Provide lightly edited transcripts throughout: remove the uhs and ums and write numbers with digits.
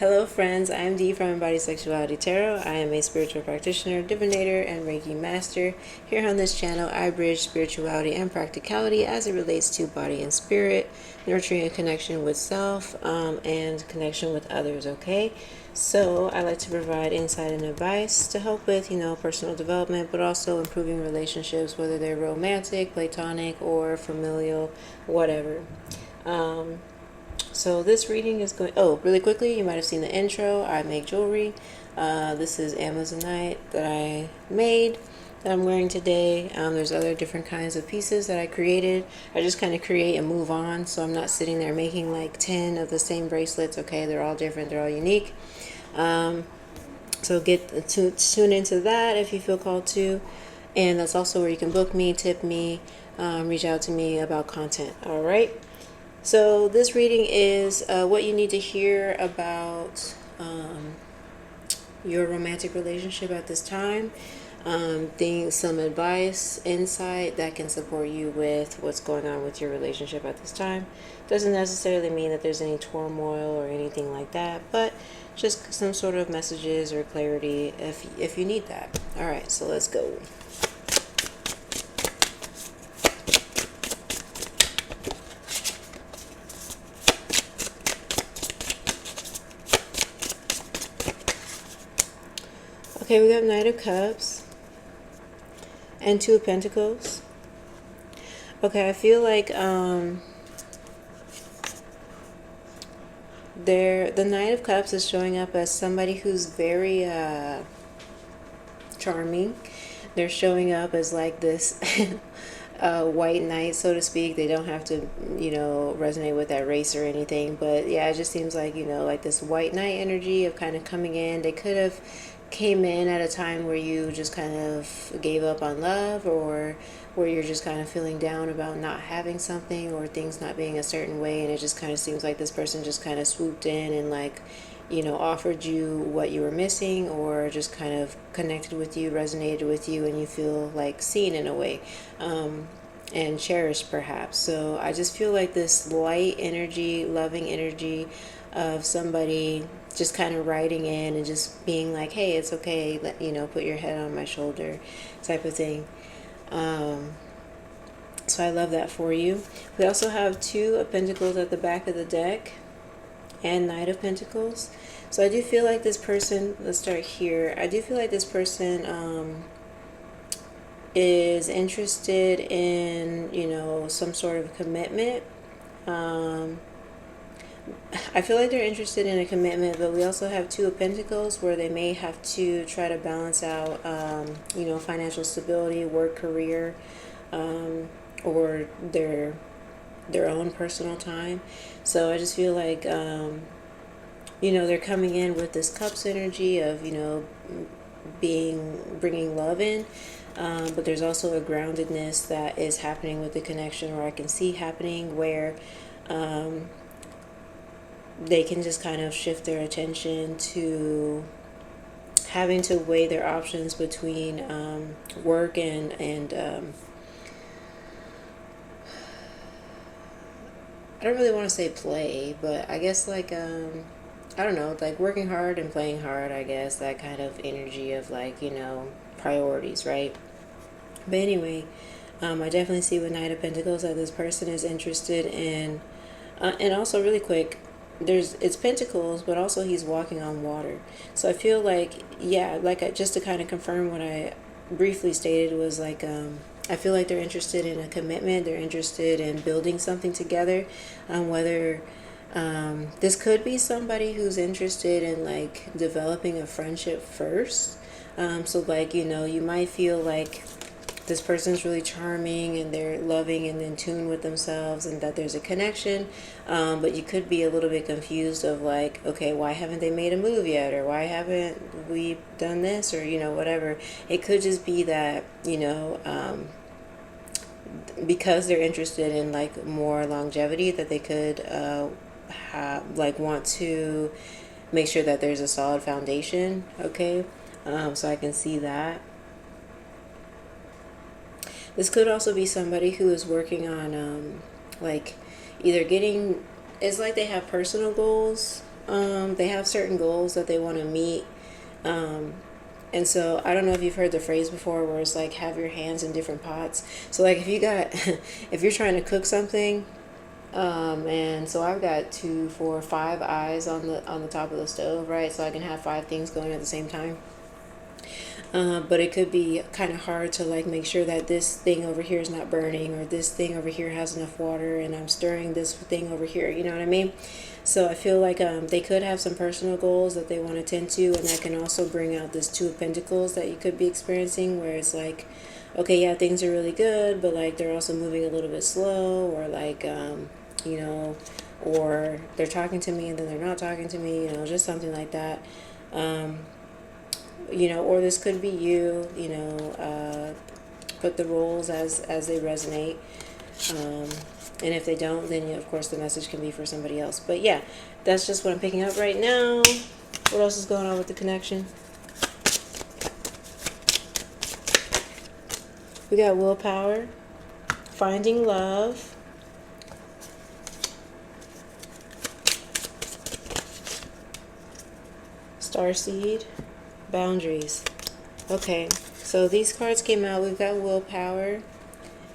Hello, friends. I am Dee from Embodied Sexuality Tarot. I am a spiritual practitioner, divinator, and Reiki master. Here on this channel, I bridge spirituality and practicality as it relates to body and spirit, nurturing a connection with self and connection with others. Okay, so I like to provide insight and advice to help with, personal development, but also improving relationships, whether they're romantic, platonic, or familial, whatever. So this reading is going, really quickly, you might have seen the intro. I make jewelry. This is Amazonite that I made that I'm wearing today. There's other different kinds of pieces that I created. I just kind of create and move on, so I'm not sitting there making like 10 of the same bracelets. Okay, they're all different, they're all unique. So tune into that if you feel called to. And that's also where you can book me, tip me, reach out to me about content. All right. So this reading is what you need to hear about your romantic relationship at this time. Some advice, insight that can support you with what's going on with your relationship at this time. Doesn't necessarily mean that there's any turmoil or anything like that, but just some sort of messages or clarity if you need that. All right, so let's go. Okay, we got Knight of Cups and Two of Pentacles. Okay, I feel like the Knight of Cups is showing up as somebody who's very charming. They're showing up as like this white knight, so to speak. They don't have to, resonate with that race or anything. But yeah, it just seems like, like this white knight energy of kind of coming in. They could have came in at a time where you just kind of gave up on love, or where you're just kind of feeling down about not having something or things not being a certain way, and it just kind of seems like this person just kind of swooped in and like, offered you what you were missing, or just kind of connected with you, resonated with you, and you feel like seen in a way, and cherished perhaps. So I just feel like this light energy, loving energy of somebody just kind of riding in and just being like, hey, it's okay, put your head on my shoulder type of thing. So I love that for you. We also have Two of Pentacles at the back of the deck and Knight of Pentacles. So I do feel like this person, let's start here. I do feel like this person is interested in, some sort of commitment. I feel like they're interested in a commitment, but we also have Two of Pentacles where they may have to try to balance out, financial stability, work, career, or their own personal time. So I just feel like, they're coming in with this Cups energy of, bringing love in. But there's also a groundedness that is happening with the connection, or I can see happening where, they can just kind of shift their attention to having to weigh their options between work and I don't really want to say play, but I guess like I don't know, like working hard and playing hard, I guess, that kind of energy of like, priorities, right? But anyway, I definitely see with Knight of Pentacles that this person is interested in, and also really quick, it's Pentacles, but also he's walking on water. So I feel like, yeah, like just to kind of confirm what I briefly stated was like, I feel like they're interested in a commitment. They're interested in building something together. Whether this could be somebody who's interested in like developing a friendship first. So like, you might feel like this person's really charming and they're loving and in tune with themselves and that there's a connection, but you could be a little bit confused of like, okay, why haven't they made a move yet, or why haven't we done this, or whatever. It could just be that because they're interested in like more longevity, that they could want to make sure that there's a solid foundation. Okay, so I can see that. This could also be somebody who is working on, like, either getting, it's like they have personal goals They have certain goals that they want to meet. Um, and so I don't know if you've heard the phrase before where it's like have your hands in different pots. So like if you got if you're trying to cook something, and so I've got 2, 4, 5 eyes on the top of the stove, right? So I can have 5 things going at the same time. But it could be kind of hard to like make sure that this thing over here is not burning, or this thing over here has enough water, and I'm stirring this thing over here. You know what I mean? So I feel like they could have some personal goals that they want to tend to, and that can also bring out this Two of Pentacles that you could be experiencing, where it's like, okay, yeah, things are really good, but like they're also moving a little bit slow, or like, you know, or they're talking to me and then they're not talking to me, you know, just something like that. Um, you know, or this could be you, you know, put the roles as they resonate. Um, and if they don't, then of course the message can be for somebody else. But yeah, that's just what I'm picking up right now. What else is going on with the connection? We got willpower, finding love, starseed, boundaries. Okay, so these cards came out. We've got willpower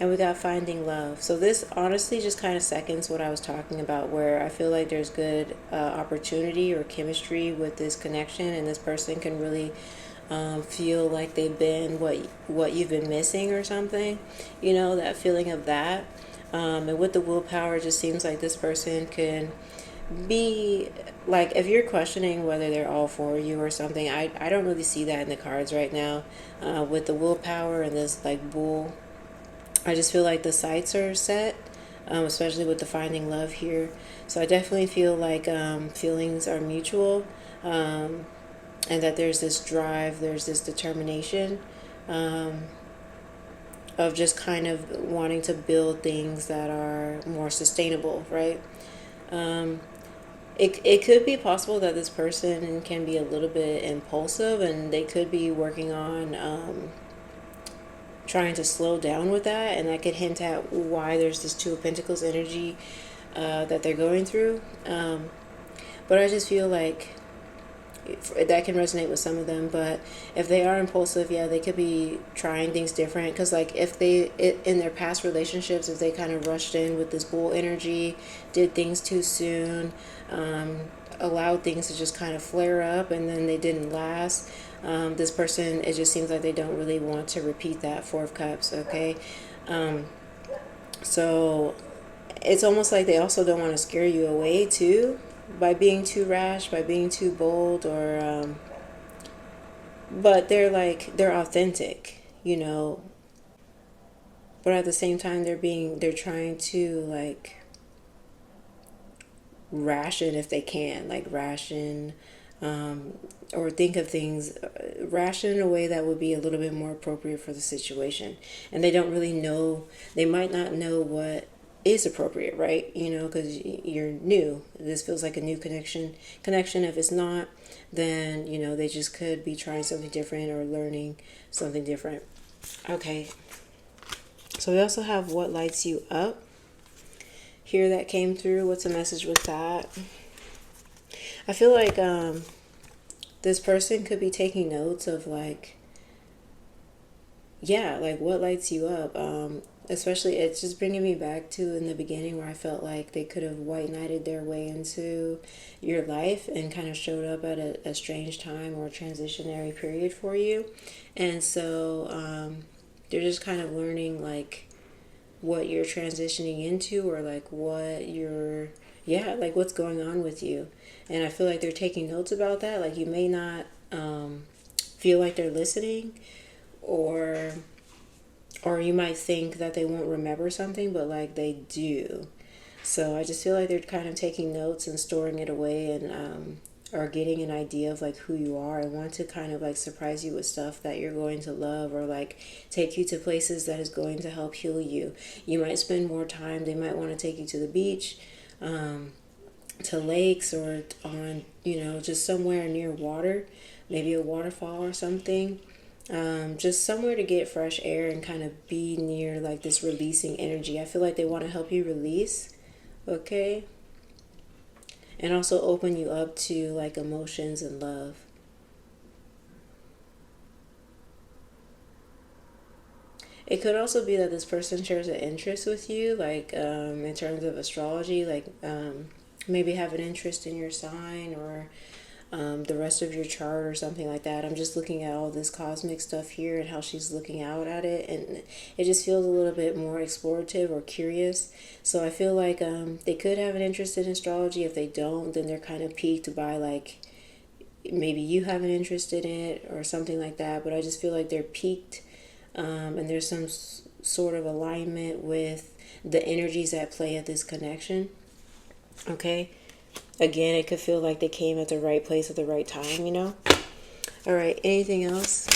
and we got finding love. So this honestly just kind of seconds what I was talking about, where I feel like there's good opportunity or chemistry with this connection, and this person can really feel like they've been what you've been missing or something, you know, that feeling of that. And with the willpower, it just seems like this person can be like, if you're questioning whether they're all for you or something, I don't really see that in the cards right now. With the willpower and this like bull, I just feel like the sights are set, especially with the finding love here. So I definitely feel like feelings are mutual, and that there's this drive, there's this determination, of just kind of wanting to build things that are more sustainable, right? Um, it could be possible that this person can be a little bit impulsive, and they could be working on trying to slow down with that, and that could hint at why there's this Two of Pentacles energy that they're going through. But I just feel like that can resonate with some of them. But if they are impulsive, yeah, they could be trying things different, because like if in their past relationships, if they kind of rushed in with this bull energy, did things too soon, allowed things to just kind of flare up and then they didn't last, this person, it just seems like they don't really want to repeat that. Four of Cups. Okay. So it's almost like they also don't want to scare you away too, by being too rash, by being too bold, or but they're authentic, you know, but at the same time they're trying to like ration if they can, like ration, or think of things, ration in a way that would be a little bit more appropriate for the situation. And they don't really know, they might not know what is appropriate, right? You know, because you're new. This feels like a new connection. If it's not, then you know they just could be trying something different or learning something different. Okay, so we also have what lights you up here that came through. What's the message with that? I feel like this person could be taking notes of like, yeah, like what lights you up. Especially, it's just bringing me back to in the beginning where I felt like they could have white knighted their way into your life and kind of showed up at a strange time or a transitionary period for you. And so they're just kind of learning like what you're transitioning into, or like what you're, yeah, like what's going on with you. And I feel like they're taking notes about that. Like you may not feel like they're listening, or you might think that they won't remember something, but like they do. So I just feel like they're kind of taking notes and storing it away, and or getting an idea of like who you are, and want to kind of like surprise you with stuff that you're going to love, or like take you to places that is going to help heal you. You might spend more time. They might want to take you to the beach, to lakes, or on, you know, just somewhere near water, maybe a waterfall or something. Just somewhere to get fresh air and kind of be near like this releasing energy. I feel like they want to help you release. Okay. and also open you up to like emotions and love. It could also be that this person shares an interest with you, like in terms of astrology, like maybe have an interest in your sign or the rest of your chart or something like that. I'm just looking at all this cosmic stuff here and how she's looking out at it, and it just feels a little bit more explorative or curious. So I feel like they could have an interest in astrology. If they don't, then they're kind of piqued by like maybe you have an interest in it or something like that. But I just feel like they're piqued, and there's some sort of alignment with the energies at play at this connection. Okay. Again, it could feel like they came at the right place at the right time, you know? All right, anything else?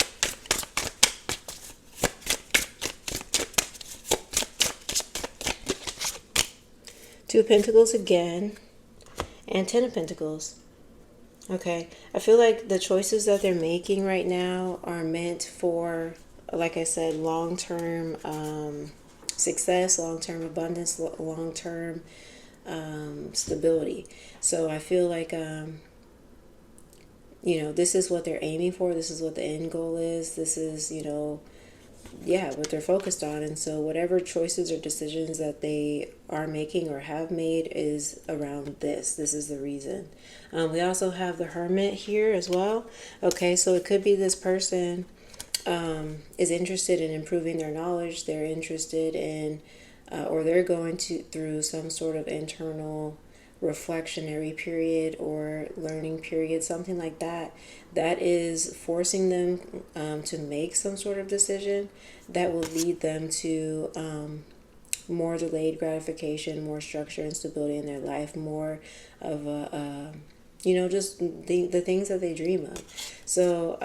Two of Pentacles again, and Ten of Pentacles. Okay, I feel like the choices that they're making right now are meant for, like I said, long-term success, long-term abundance, long-term stability. So I feel like this is what they're aiming for. This is what the end goal is. This is, what they're focused on. And so whatever choices or decisions that they are making or have made is around this. This is the reason. We also have the Hermit here as well. Okay, so it could be this person is interested in improving their knowledge. They're interested in or they're going through some sort of internal reflectionary period or learning period, something like that, that is forcing them to make some sort of decision that will lead them to more delayed gratification, more structure and stability in their life, more of just the things that they dream of. So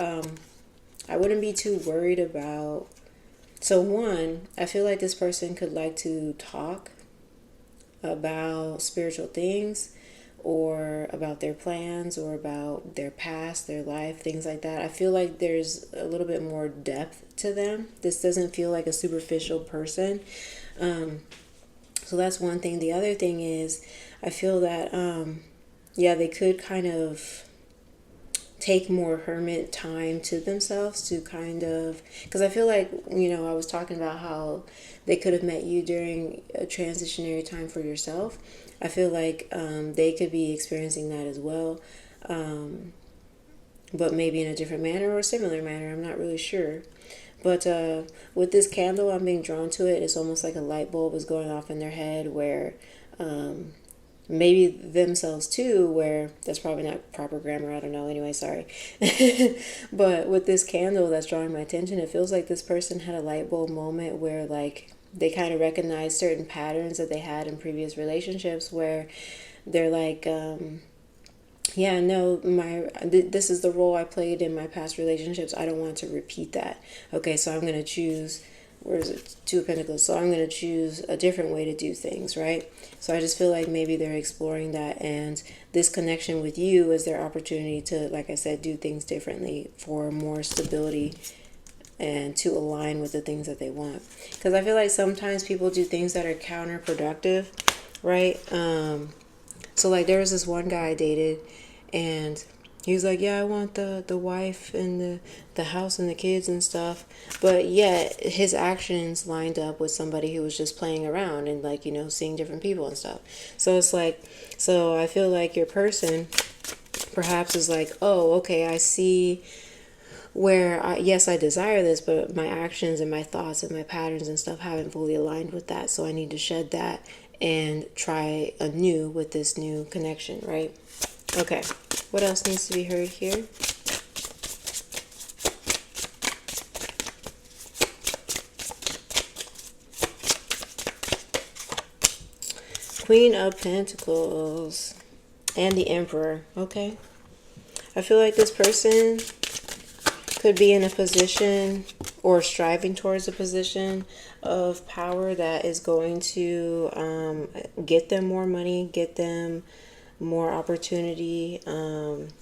I wouldn't be too worried about. So one, I feel like this person could like to talk about spiritual things or about their plans or about their past, their life, things like that. I feel like there's a little bit more depth to them. This doesn't feel like a superficial person. So that's one thing. The other thing is I feel that, they could kind of take more hermit time to themselves to kind of, because I feel like, I was talking about how they could have met you during a transitionary time for yourself. I feel like they could be experiencing that as well, but maybe in a different manner or a similar manner. I'm not really sure. But with this candle, I'm being drawn to it. It's almost like a light bulb is going off in their head where maybe themselves too, where that's probably not proper grammar, I don't know, anyway, sorry. But with this candle that's drawing my attention, it feels like this person had a light bulb moment where like they kind of recognize certain patterns that they had in previous relationships where they're like, this is the role I played in my past relationships. I don't want to repeat that. Okay, so I'm going to choose, where is it? Two of Pentacles. So I'm going to choose a different way to do things, right? So I just feel like maybe they're exploring that, and this connection with you is their opportunity to, like I said, do things differently for more stability and to align with the things that they want. Because I feel like sometimes people do things that are counterproductive, right? So like there was this one guy I dated, and he was like, yeah, I want the wife and the house and the kids and stuff. But yet his actions lined up with somebody who was just playing around and like, seeing different people and stuff. So it's like, so I feel like your person perhaps is like, oh, okay, I see where, yes, I desire this, but my actions and my thoughts and my patterns and stuff haven't fully aligned with that. So I need to shed that and try anew with this new connection, right? Okay, what else needs to be heard here? Queen of Pentacles and the Emperor. Okay, I feel like this person could be in a position or striving towards a position of power that is going to get them more money, get them more opportunity, and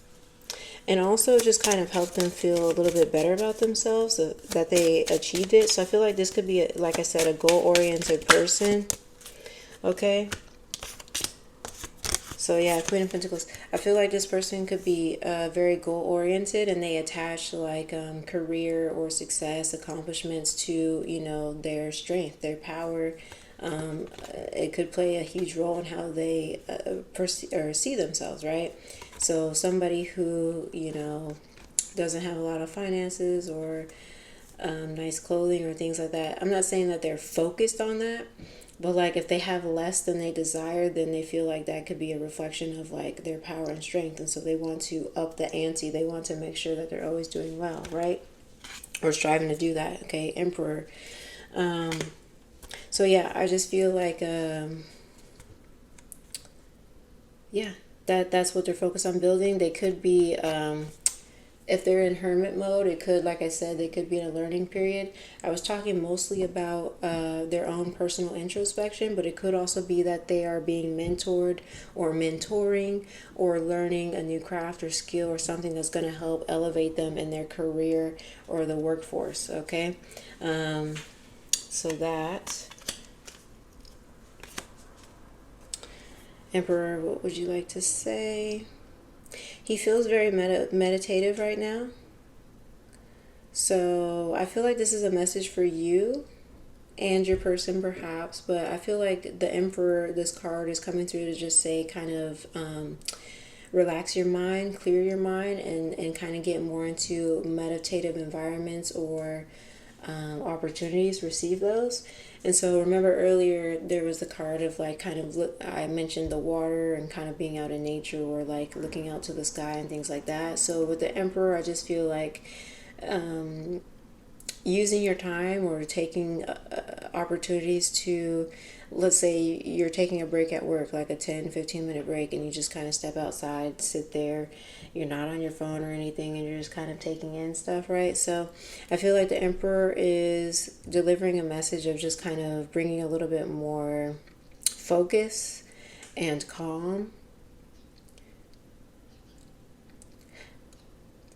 also just kind of help them feel a little bit better about themselves, that they achieved it. So I feel like this could be, like I said, a goal-oriented person. Okay, So yeah, Queen of Pentacles. I feel like this person could be very goal oriented, and they attach like career or success accomplishments to, you know, their strength, their power. It could play a huge role in how they perceive or see themselves, right? So somebody who, you know, doesn't have a lot of finances or nice clothing or things like that. I'm not saying that they're focused on that, but like if they have less than they desire, then they feel like that could be a reflection of like their power and strength. And so they want to up the ante. They want to make sure that they're always doing well, right? Or striving to do that. Okay, Emperor. So yeah, I just feel like yeah, that's what they're focused on building. They could be if they're in hermit mode, it could, like I said, they could be in a learning period. I was talking mostly about their own personal introspection, but it could also be that they are being mentored or mentoring or learning a new craft or skill or something that's going to help elevate them in their career or the workforce. Okay, so that Emperor, what would you like to say? He feels very meditative right now. So I feel like this is a message for you and your person perhaps, but I feel like the Emperor, this card is coming through to just say kind of relax your mind, clear your mind, and kind of get more into meditative environments or opportunities, receive those. And so remember earlier there was the card of like kind of I mentioned the water and kind of being out in nature or like looking out to the sky and things like that. So with the Emperor, I just feel like using your time or taking opportunities to, let's say you're taking a break at work, like a 10-15 minute break, and you just kind of step outside, sit there, you're not on your phone or anything, and you're just kind of taking in stuff, right? So I feel like the Emperor is delivering a message of just kind of bringing a little bit more focus and calm.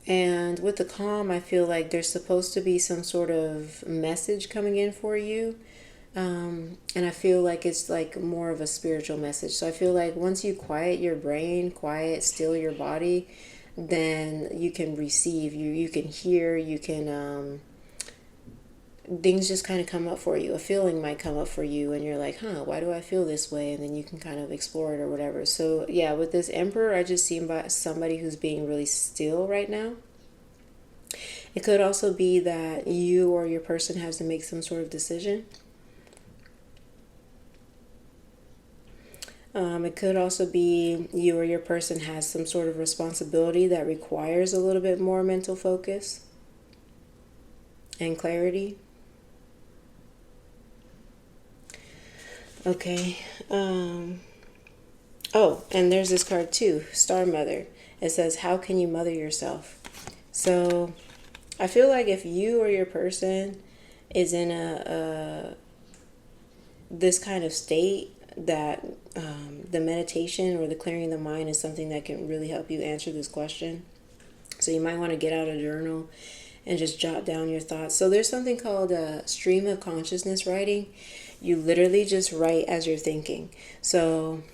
And with the calm, I feel like there's supposed to be some sort of message coming in for you. And I feel like it's like more of a spiritual message. So I feel like once you quiet your brain, still your body, then you can receive, you can hear, you can, things just kind of come up for you. A feeling might come up for you and you're like, huh, why do I feel this way? And then you can kind of explore it or whatever. So yeah, with this Emperor, I just see somebody who's being really still right now. It could also be that you or your person has to make some sort of decision. It could also be you or your person has some sort of responsibility that requires a little bit more mental focus and clarity. Okay. Oh, and there's this card too, Star Mother. It says, how can you mother yourself? So I feel like if you or your person is in this kind of state, that the meditation or the clearing the mind is something that can really help you answer this question. So you might want to get out a journal and just jot down your thoughts. So there's something called a stream of consciousness writing. You literally just write as you're thinking. So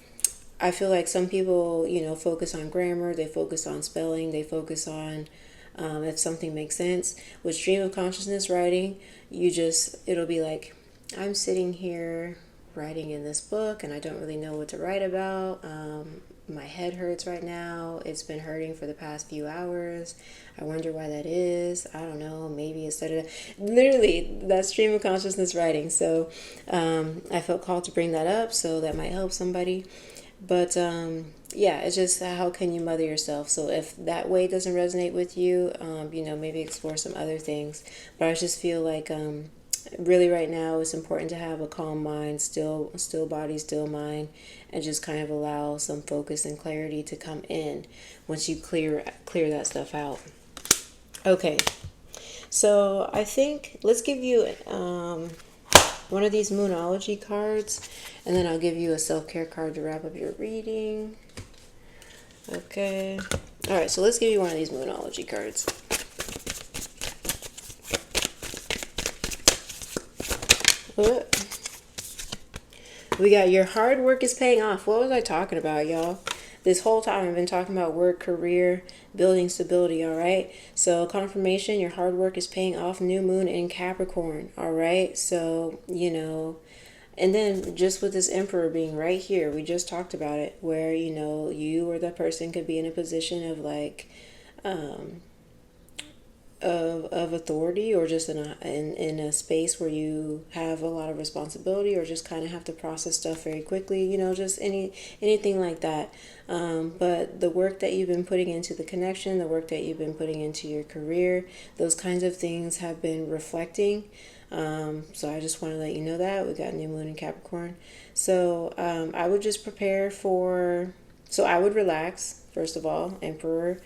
I feel like some people, you know, focus on grammar, they focus on spelling, they focus on if something makes sense. With stream of consciousness writing, it'll be like, I'm sitting here writing in this book and I don't really know what to write about. My head hurts right now. It's been hurting for the past few hours. I wonder why that is. I don't know. Maybe instead of literally that stream of consciousness writing. So I felt called to bring that up, so that might help somebody. But yeah, it's just how can you mother yourself? So if that way doesn't resonate with you, you know, maybe explore some other things. But I just feel like really right now it's important to have a calm mind, still body, still mind, and just kind of allow some focus and clarity to come in once you clear that stuff out. Okay, so I think let's give you one of these Moonology cards, and then I'll give you a self-care card to wrap up your reading. Okay, all right, so let's give you one of these Moonology cards. We got your hard work is paying off. What was I talking about, y'all? this whole time I've been talking about work, career, building stability, all right? So confirmation, your hard work is paying off, new moon in Capricorn, all right? So, and then just with this emperor being right here, we just talked about it, where, you or that person could be in a position of like, of authority, or just in a space where you have a lot of responsibility, or just kind of have to process stuff very quickly, just anything like that. But the work that you've been putting into the connection, the work that you've been putting into your career, those kinds of things have been reflecting. So I just want to let you know that we got new moon in Capricorn. So I would just prepare for, so I would relax, first of all, emperor.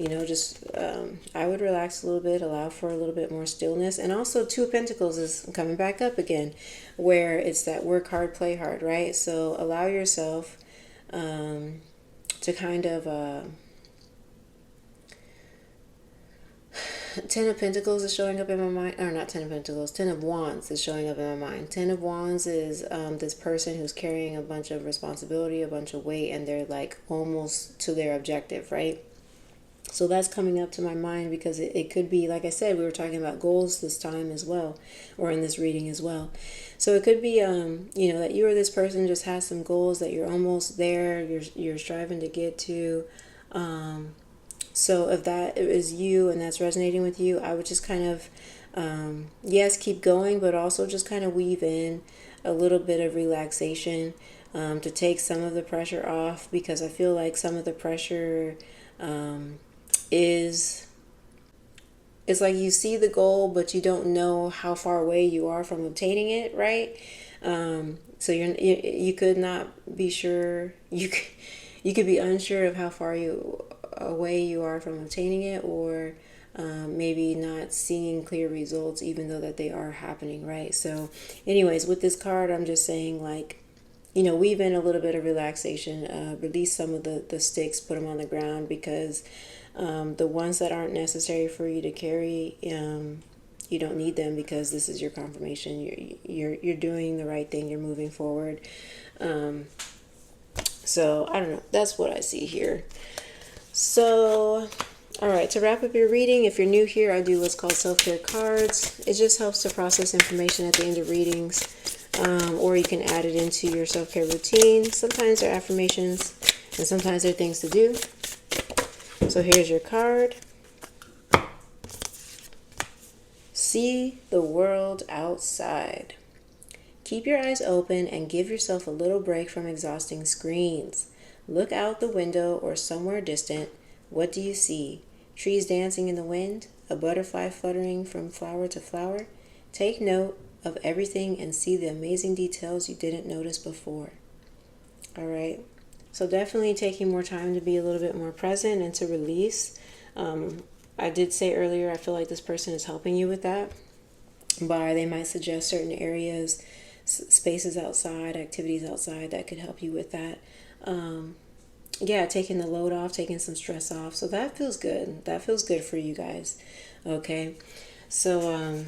I would relax a little bit, allow for a little bit more stillness. And also Two of Pentacles is coming back up again, where it's that work hard, play hard, right? So allow yourself to kind of... Ten of Pentacles is showing up in my mind, or not Ten of Pentacles, Ten of Wands is showing up in my mind. Ten of Wands is this person who's carrying a bunch of responsibility, a bunch of weight, and they're like almost to their objective, right? So that's coming up to my mind because it could be, like I said, we were talking about goals this time as well, or in this reading as well. So it could be, that you or this person just has some goals that you're almost there, you're striving to get to. So if that is you and that's resonating with you, I would just kind of, yes, keep going, but also just kind of weave in a little bit of relaxation to take some of the pressure off, because I feel like some of the pressure it's like you see the goal, but you don't know how far away you are from obtaining it, right? So you could not be sure, you could be unsure of how far away you are from obtaining it, or maybe not seeing clear results, even though that they are happening, right? So anyways, with this card, I'm just saying, like, weave in a little bit of relaxation, release some of the sticks, put them on the ground, because the ones that aren't necessary for you to carry, you don't need them, because this is your confirmation. You're doing the right thing. You're moving forward. So I don't know. That's what I see here. So, all right, to wrap up your reading, if you're new here, I do what's called self-care cards. It just helps to process information at the end of readings, or you can add it into your self-care routine. Sometimes they're affirmations, and sometimes they're things to do. So here's your card. See the world outside. Keep your eyes open and give yourself a little break from exhausting screens. Look out the window or somewhere distant. What do you see? Trees dancing in the wind? A butterfly fluttering from flower to flower? Take note of everything and see the amazing details you didn't notice before. All right. So definitely taking more time to be a little bit more present and to release. I did say earlier, I feel like this person is helping you with that. They might suggest certain areas, spaces outside, activities outside that could help you with that. Taking the load off, taking some stress off. So that feels good. That feels good for you guys. Okay. So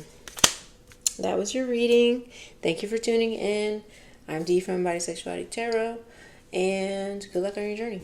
that was your reading. Thank you for tuning in. I'm Dee from Body Sexuality Tarot. And good luck on your journey.